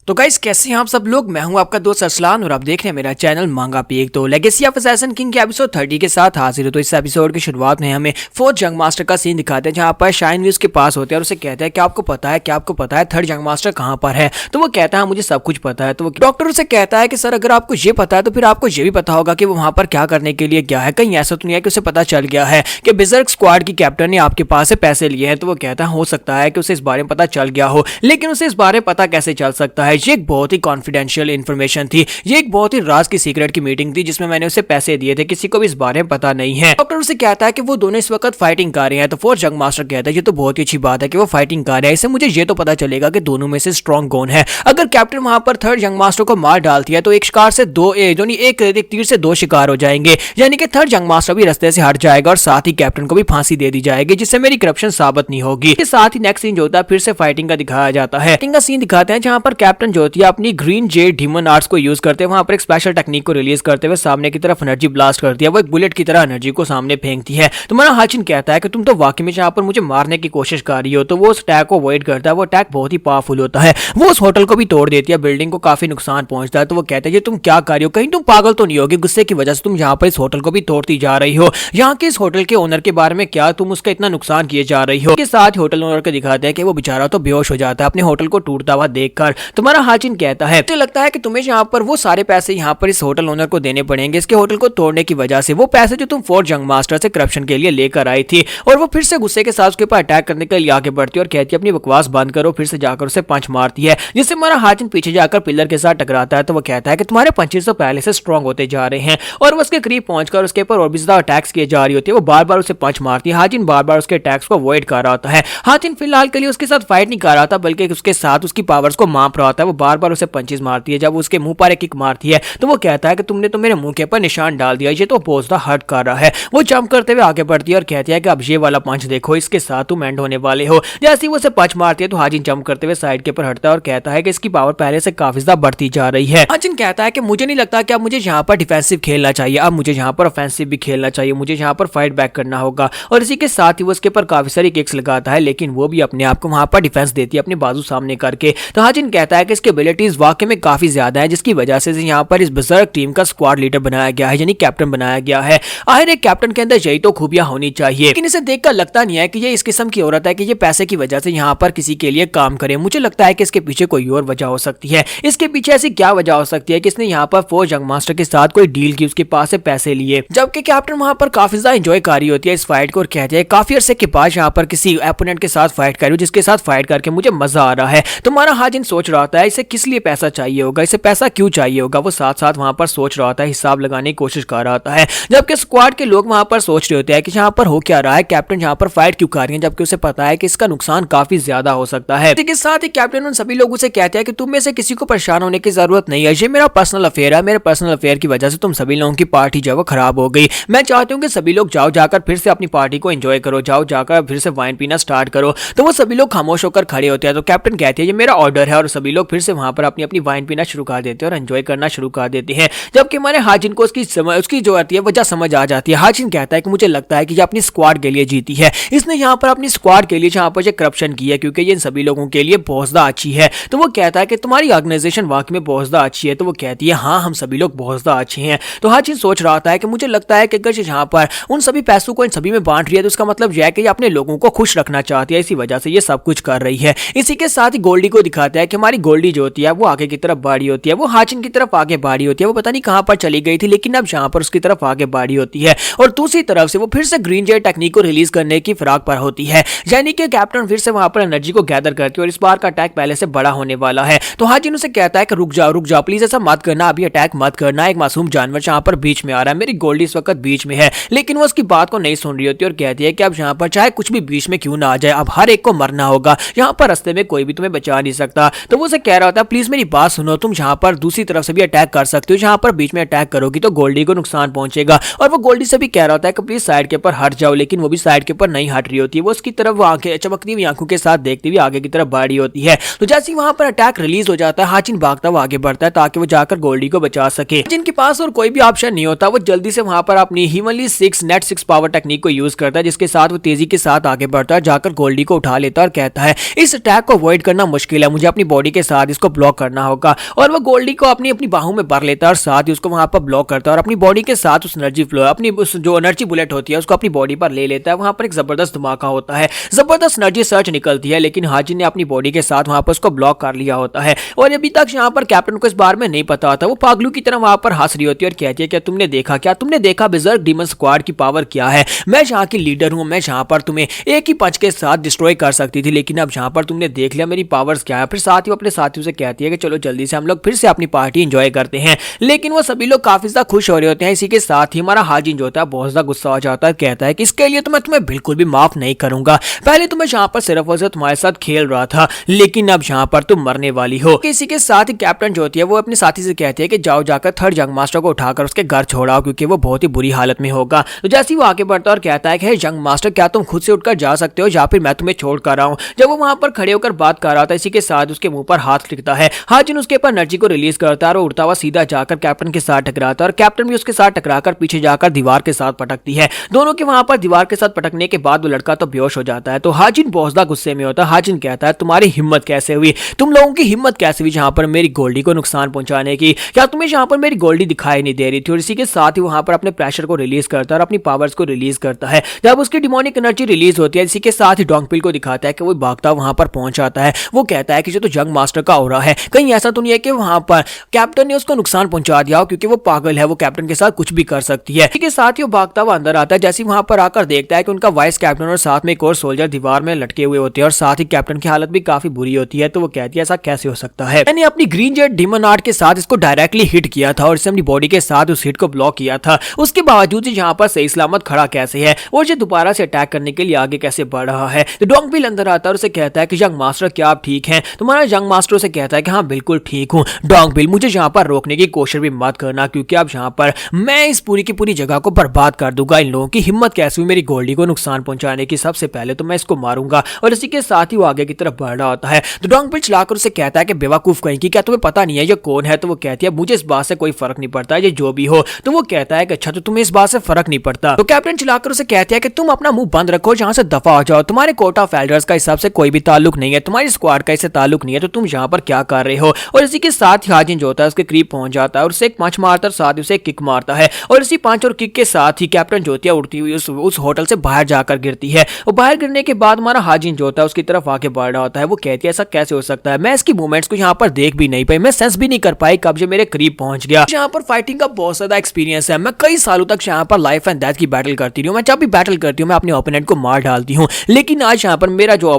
तो गाइस कैसे हैं आप सब लोग। मैं हूं आपका दोस्त अरसलान और आप देख रहे हैं मेरा चैनल मांगा पीक। तो लेगेसी ऑफ असैसिन किंग के एपिसोड 30 के साथ हाजिर हो। तो इस एपिसोड की शुरुआत में हमें फोर्थ जंग मास्टर का सीन दिखाते हैं जहां पर शाइन वी उसके पास होते हैं और उसे कहते हैं कि आपको पता है थर्ड जंग मास्टर कहां पर है। तो वो कहता है मुझे सब कुछ पता है। तो वो डॉक्टर उसे कहता है कि सर अगर आपको ये पता है तो फिर आपको ये भी पता होगा कि वो वहां पर क्या करने के लिए गया है। कहीं ऐसा तो नहीं है कि उसे पता चल गया है कि बिजर्क स्क्वाड की कैप्टन ने आपके पास से पैसे लिए हैं। तो वो कहता है हो सकता है कि उसे इस बारे में पता चल गया हो, लेकिन उसे इस बारे में पता कैसे चल सकता है। ये एक बहुत ही कॉन्फिडेंशियल इन्फॉर्मेशन थी, ये एक बहुत ही राज की सीक्रेट की मीटिंग थी जिसमें मैंने उसे पैसे दिए थे, किसी को भी इस बारे में पता नहीं है। डॉक्टर उसे कहता है कि वो दोनों इस वक्त फाइटिंग कर रहे हैं। तो फोर्थ जंग मास्टर कहता है ये तो बहुत ही अच्छी बात है कि वो फाइटिंग कर रहे हैं, इससे मुझे ये तो पता चलेगा कि दोनों में से स्ट्रॉन्ग कौन है। अगर कैप्टन वहां पर थर्ड जंग मास्टर को मार डालती है तो एक शिकार से एक तीर से दो शिकार हो जाएंगे, यानी कि थर्ड जंग मास्टर भी रास्ते से हट जाएगा और साथ ही कैप्टन को भी फांसी दे दी जाएगी, जिससे मेरी करप्शन साबित नहीं होगी। इसके साथ ही नेक्स्ट सीन जो होता है फिर से फाइटिंग का दिखाया जाता है। फाइटिंग का सीन दिखाते हैं जहां पर कैप्टन जो होती है अपनी ग्रीन जेड डीमन आर्ट्स को यूज करते हैं, वहां पर एक स्पेशल टेक्निक को रिलीज करते हुए सामने की तरफ एनर्जी ब्लास्ट करती है। वो एक बुलेट की तरह एनर्जी को सामने फेंकती है। तुम्हारा हाचिन कहता है कि तुम तो वाकई में जहां पर मुझे मारने की कोशिश कर रही हो। तो वो उस अटैक को अवॉइड करता है। वो अटैक बहुत ही पावरफुल होता है, वो उस होटल को भी तोड़ देती है, बिल्डिंग को काफी नुकसान पहुंचता है। तो वो कहता है ये तुम क्या कर रही हो, कहीं तुम पागल तो नहीं होगी, गुस्से की वजह से तुम यहाँ पर इस होटल को भी तोड़ती जा रही हो। यहाँ के इस होटल के ओनर के बारे में क्या तुम उसका इतना नुकसान किए जा रही हो। के साथ होटल ओनर को दिखाते हैं कि वो बेचारा तो बेहोश हो जाता है अपने होटल को टूटता हुआ देखकर। तुम्हारा हाचिन कहता है मुझे लगता है कि तुम्हें यहाँ पर वो सारे पैसे यहाँ पर इस होटल ओनर को देने पड़ेंगे इसके होटल को तोड़ने की वजह से, वो पैसे जो तुम फोर्थ जंग मास्टर से करप्शन के लिए लेकर आई थी। और वो फिर से गुस्से के साथ उसके ऊपर अटैक करने के लिए आगे बढ़ती है और कहती है अपनी बकवास बंद करो। फिर से जाकर उसे पंच मारती है जिससे हमारा हाचिन पीछे जाकर पिलर के साथ टकराता है। तो वो कहता है कि तुम्हारे पंचेस तो पहले से स्ट्रॉन्ग होते जा रहे हैं और वो उसके करीब पहुंचकर उसके ऊपर और भी ज्यादा अटैक्स किए जा रही होती है। वो बार बार उसे पंच मारती है। हाचिन बार बार उसके अटैक्स को अवॉइड कर रहा होता है। हाचिन फिलहाल के लिए उसके साथ फाइट नहीं कर रहा था बल्कि उसके साथ उसकी पावर्स को माप रहा था। वो बार बार उसे पंचेस मारती है। जब उसके मुंह पर एक किक मारती है तो वो कहता है कि तुमने तो मेरे मुंह के ऊपर निशान डाल दिया, ये तो बहुत ज्यादा हर्ट कर रहा है। वो जंप करते हुए आगे बढ़ती है और कहती है कि अब ये वाला पंच देखो, इसके साथ तुम एंड होने वाले हो। जैसे ही वो उसे पंच मारती है तो हाजिन जंप करते हुए साइड के ऊपर हटता है और कहता है कि इसकी पावर पहले से काफी ज्यादा बढ़ती जा रही है। हाजिन कहता है कि मुझे नहीं लगता कि अब मुझे यहाँ पर डिफेंसिव खेलना चाहिए, अब मुझे यहाँ पर ऑफेंसिव भी खेलना चाहिए, मुझे यहाँ पर फाइट बैक करना होगा। और इसी के साथ ही वो उसके ऊपर काफी सारी किक्स लगाता है, लेकिन वो भी अपने आप को वहां पर डिफेंस देती है अपने बाजू सामने करके। तो हाजिन कहता है कि इसकी एबिलिटीज वाकई में काफी ज्यादा है, जिसकी वजह से यहाँ पर इस बजर्क टीम का स्क्वाड लीडर बनाया गया है, यानी कैप्टन बनाया गया है। आखिर एक कैप्टन के अंदर यही तो खूबियां होनी चाहिए, लेकिन इसे देखकर लगता नहीं है कि ये इस किस्म की औरत है कि ये पैसे की वजह से यहाँ पर किसी के लिए काम करे। मुझे लगता है कि इसके पीछे कोई और वजह हो सकती है। इसके पीछे ऐसी क्या वजह हो सकती है कि इसने यहाँ पर फोर्थ जंग मास्टर के साथ कोई डील की, उसके पास से पैसे लिए, जबकि कैप्टन वहां पर काफी ज्यादा एंजॉय कर रही होती है इस फाइट को और कहती है काफी अरसे के बाद यहाँ पर किसी ओपोनेंट के साथ फाइट कर रही हूँ जिसके साथ फाइट करके मुझे मजा आ रहा है। तुम्हारा हाजिन सोच रहा था इसे किस लिए पैसा चाहिए होगा, इसे पैसा क्यों चाहिए होगा। वो साथ साथ वहां पर सोच रहा था, हिसाब लगाने की कोशिश कर रहा था, जबकि स्क्वाड के लोग वहां पर सोच रहे होते हैं कि यहाँ पर हो क्या रहा है, कैप्टन यहाँ पर फाइट क्यों कर रही है, जबकि उसे पता है कि इसका नुकसान काफी ज्यादा हो सकता है। इसके साथ ही कैप्टन उन सभी लोगों से कहते हैं कि तुम में से किसी को परेशान होने की जरूरत नहीं है, ये मेरा पर्सनल अफेयर है, मेरे पर्सनल अफेयर की वजह से तुम सभी लोगों की पार्टी जो है खराब हो गई। मैं चाहती हूँ कि सभी लोग जाओ जाकर फिर से अपनी पार्टी को एंजॉय करो, जाओ जाकर फिर से वाइन पीना स्टार्ट करो। तो वो सभी लोग खामोश होकर खड़े होते हैं। तो कैप्टन कहते हैं ये मेरा ऑर्डर है और सभी लोग फिर से वहां पर अपनी अपनी वाइन पीना शुरू कर देते हैं और एंजॉय करना शुरू कर देते हैं। जबकि हमारे हाजिन को उसकी जो आती है वजह समझ आ जाती है। हाजिन कहता है कि मुझे लगता है कि ये अपनी स्क्वाड के लिए जीती है, इसने यहाँ पर अपनी स्क्वाड के लिए यहाँ पर करप्शन की है क्योंकि ये इन सभी लोगों के लिए बहुत ज्यादा अच्छी है। तो वो कहता है कि तुम्हारी ऑर्गेनाइजेशन वाकई में बहुत ज्यादा अच्छी है। तो वो कहती है हाँ हम सभी लोग बहुत ज्यादा अच्छे हैं। तो हाजिन सोच रहा था कि मुझे लगता है कि अगर यहाँ पर उन सभी पैसों को इन सभी में बांट रही है तो उसका मतलब यह है कि ये अपने लोगों को खुश रखना चाहती है, इसी वजह से ये सब कुछ कर रही है। इसी के साथ ही गोल्डी को दिखाता है कि हमारी गोल्डी जो होती है वो आगे की तरफ बढ़ी होती है, वो हाचिन की तरफ आगे बढ़ी होती है। वो पता नहीं कहां पर चली गई थी लेकिन अब यहाँ पर उसकी तरफ आगे बढ़ी होती है और दूसरी तरफ से वो फिर से ग्रीन जेट टेक्निक को रिलीज करने की फिराक पर होती है, यानी कि कैप्टन फिर से वहां पर एनर्जी को गैदर करती है और इस बार का अटैक पहले से बड़ा होने वाला है। तो हाजिन उसे कहता है कि रुक जाओ प्लीज, ऐसा मत करना, अभी अटैक मत करना, एक मासूम जानवर यहाँ पर बीच में आ रहा है, मेरी गोल्डी इस वक्त बीच में है। लेकिन वो उसकी बात को नहीं सुन रही होती और कहती है कि अब यहाँ पर चाहे कुछ भी बीच में क्यों ना आ जाए, अब हर एक को मरना होगा, यहाँ पर रास्ते में कोई भी तुम्हें बचा नहीं सकता। तो वो उसे कह रहा होता प्लीज मेरी बात सुनो, तुम यहाँ पर दूसरी तरफ से भी अटैक कर सकते हो, यहाँ पर बीच में अटैक करोगी तो गोल्डी को नुकसान पहुंचेगा। और वो गोल्डी से भी कह रहा होता है कि प्लीज साइड के ऊपर हट जाओ, लेकिन वो भी साइड के ऊपर नहीं हट रही होती है, वो उसकी तरफ आंखें चमकती हुई आंखों के साथ देखती हुई आगे की तरफ बढ़ी होती है। तो जैसे ही वहां पर अटैक रिलीज हो जाता है हाचिन भागता हुआ आगे बढ़ता है ताकि वो जाकर गोल्डी को बचा सके। जिनके पास और कोई भी ऑप्शन नहीं होता वो जल्दी से वहां पर अपनी हीवनली 6 नेट 6 पावर टेक्निक को यूज करता है, जिसके साथ वो तेजी के साथ आगे बढ़ता है, जाकर गोल्डी को उठा लेता है और कहता है इस अटैक को अवॉइड करना मुश्किल है, मुझे अपनी बॉडी के साथ इसको ब्लॉक करना होगा। और वो गोल्डी को अपनी अपनी बाहों में भर लेता है और साथ ही उसको वहां पर ब्लॉक करता है और अपनी बॉडी के साथ उस एनर्जी फ्लो अपनी उस जो एनर्जी बुलेट होती है उसको अपनी बॉडी पर ले लेता है। वहां पर एक जबरदस्त धमाका होता है, जबरदस्त एनर्जी सर्च निकलती है, लेकिन हाजिन ने अपनी बॉडी के साथ वहां पर उसको ब्लॉक कर लिया होता है। और अभी तक यहाँ पर कैप्टन को इस बारे में नहीं पता होता। वो पागलू की तरह वहां पर हंस रही होती है और कहती है क्या तुमने देखा, क्या तुमने देखा बिजर्क डीमन स्क्वाड की पावर क्या है? मैं यहाँ की लीडर हूँ, मैं यहाँ पर तुम्हें एक ही पंच के साथ डिस्ट्रॉय कर सकती थी, लेकिन अब यहाँ पर तुमने देख लिया मेरी पावर्स क्या है। फिर साथ ही अपने साथियों से कहती है कि चलो जल्दी से हम लोग फिर से अपनी पार्टी एंजॉय करते हैं। लेकिन वो सभी लोग काफी ज्यादा खुश हो रहे होते हैं। इसी के साथ ही हमारा हाजिन जो होता है बहुत ज्यादा गुस्सा हो जाता है, कहता है कि इसके लिए तो मैं तुम्हें बिल्कुल भी माफ नहीं करूंगा। पहले तो मैं यहाँ पर सिर्फ और सिर्फ तुम्हारे साथ खेल रहा था, लेकिन अब यहाँ पर तुम मरने वाली हो। इसी के साथ ही कैप्टन जो होती है वो अपने साथी से कहती है कि जाओ जाकर थर्ड जंग मास्टर को उठाकर उसके घर छोड़ाओ, क्योंकि वो बहुत ही बुरी हालत में होगा। तो जैसे ही वो आगे बढ़ता है और कहता है कि जंग मास्टर क्या तुम खुद से उठकर जा सकते हो या फिर मैं तुम्हें छोड़ कर आऊं। जब वो वहां पर खड़े होकर बात कर रहा था, इसी के साथ उसके मुंह पर हाथ टिकता है। हाजिन उसके ऊपर एनर्जी को रिलीज करता है और उड़ता हुआ सीधा जाकर कैप्टन के साथ टकराता है और कैप्टन भी उसके साथ टकराकर पीछे जाकर दीवार के साथ पटकती है। दोनों के वहां पर दीवार के साथ पटकने के बाद वो लड़का तो बेहोश हो जाता है। तो हाजिन बहुत ज्यादा गुस्से में होता है। हाजिन कहता है तुम्हारी हिम्मत कैसे हुई, तुम लोगों की हिम्मत कैसे हुई जहां पर मेरी गोल्डी को नुकसान पहुंचाने की? क्या तुम्हें यहाँ पर मेरी गोल्डी दिखाई नहीं दे रही थी? और इसी के साथ ही वहां पर अपने प्रेशर को रिलीज करता है और अपनी पावर्स को रिलीज करता है। जब उसकी डिमोनिक एनर्जी रिलीज होती है, इसी के साथ ही डोंगपिल को दिखाता है कि वो भागता वहां पर पहुंच जाता है। वो कहता है कि जो तो जंग मास्टर का ऑरा है, कहीं ऐसा तो नहीं है कि वहां पर कैप्टन ने उसको नुकसान पहुंचा दिया हो, क्योंकि वो पागल है, वो कैप्टन के साथ कुछ भी कर सकती है। इसी के साथ ही वो भागता हुआ अंदर आता है। जैसे वहां पर आकर देखता है कि उनका वाइस कैप्टन और साथ में एक और सोल्जर दीवार में लटके हुए होते हैं और साथ ही कैप्टन की हालत भी काफी बुरी होती है। तो वो कहती है ऐसा कैसे हो सकता है? मैंने अपनी ग्रीन जेट डीमन आर्ट के साथ इसको डायरेक्टली हिट किया था और इसने अपनी बॉडी के साथ उस हिट को ब्लॉक किया था, उसके बावजूद यहाँ पर सही सलामत खड़ा कैसे है और ये दोबारा से अटैक करने के लिए आगे कैसे बढ़ रहा है? तो डोंगपिल अंदर आता है और उसे कहता है कि जंग मास्टर क्या आप ठीक हैं? तुम्हारा जंग मास्टर उसे कहता है कि हाँ बिल्कुल ठीक हूँ। डोंगपिल मुझे यहाँ पर रोकने की कोशिश भी मत करना, क्योंकि अब यहाँ पर मैं इस पूरी की पूरी जगह को बर्बाद कर दूंगा। इन लोगों की हिम्मत कैसे हुई मेरी गोल्डी को नुकसान पहुंचाने की? सबसे पहले तो मैं इसको मारूंगा। और इसी के साथ ही वो आगे की तरफ बढ़ रहा होता है। तो डोंगपिल चलाकर उसे कहता है कि बेवकूफ कहीं की, क्या तुम्हें पता नहीं है ये कौन है? तो वो कहती है मुझे इस बात से कोई फर्क नहीं पड़ता, ये जो भी हो। तो वो कहता है कि अच्छा तो तुम्हें इस बात से फर्क नहीं पड़ता। तो कैप्टन चलाकर उसे कहती है कि तुम अपना मुंह बंद रखो, जहां से दफा हो जाओ, तुम्हारे कोर्ट ऑफ एल्डर्स का हिसाब से कोई भी ताल्लुक नहीं है, तुम्हारी स्क्वाड का इससे ताल्लुक नहीं है, तो तुम यहाँ पर क्या कर रहे हो? और इसी के साथ ही हाजिन जो होता है उसके करीब पहुंच जाता है और उसे एक पंच मारता है, साथ ही उसे एक किक मारता है। और इसी पंच और किक के साथ ही कैप्टन जो होती है उड़ती हुई उस होटल से बाहर जाकर गिरती है। और बाहर गिरने के बाद हमारा हाजिन जो होता है उसकी तरफ आगे बढ़ रहा होता है। वो कहती है ऐसा कैसे हो सकता है? मैं इसकी मूवमेंट्स को यहाँ पर देख भी नहीं पाई, मैं सेंस भी नहीं कर पाई कब ये मेरे करीब पहुंच गया। यहाँ पर फाइटिंग का बहुत ज्यादा एक्सपीरियंस है, मैं कई सालों तक यहाँ पर लाइफ एंड डेथ की बैटल करती रही हूँ। मैं जब भी बैटल करती हूँ मैं अपने ओपोनेंट को मार डालती हूँ, लेकिन आज यहाँ पर मेरा जो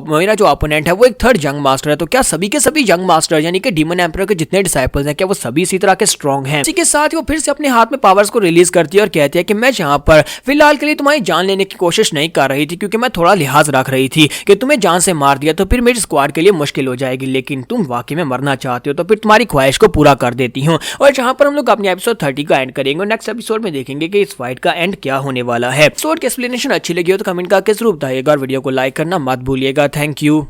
ओपोनेंट है वो एक थर्ड जंग मास्टर है। तो क्या सभी के सभी जंग मास्टर यानी कि डीमन एम्परर के जितने डिसाइपल्स हैं क्या वो सभी इसी तरह के स्ट्रॉन्ग हैं? इसी के साथ ही वो फिर से अपने हाथ में पावर्स को रिलीज करती है और कहती है कि मैं यहाँ पर फिलहाल के लिए तुम्हारी जान लेने की कोशिश नहीं कर रही थी, क्योंकि मैं थोड़ा लिहाज रख रही थी कि तुम्हें जान से मार दिया तो फिर मेरी स्क्वाड के लिए मुश्किल हो जाएगी, लेकिन तुम वाकई में मरना चाहते हो तो फिर तुम्हारी ख्वाहिश को पूरा कर देती हूँ। और जहाँ पर हम लोग अपने एपिसोड 30 का एंड करेंगे और नेक्स्ट एपिसोड में देखेंगे कि इस फाइट का एंड क्या होने वाला है। एपिसोड की एक्सप्लेनेशन अच्छी लगी हो तो कमेंट करके जरूर बताइएगा और वीडियो को लाइक करना मत भूलिएगा। Thank you.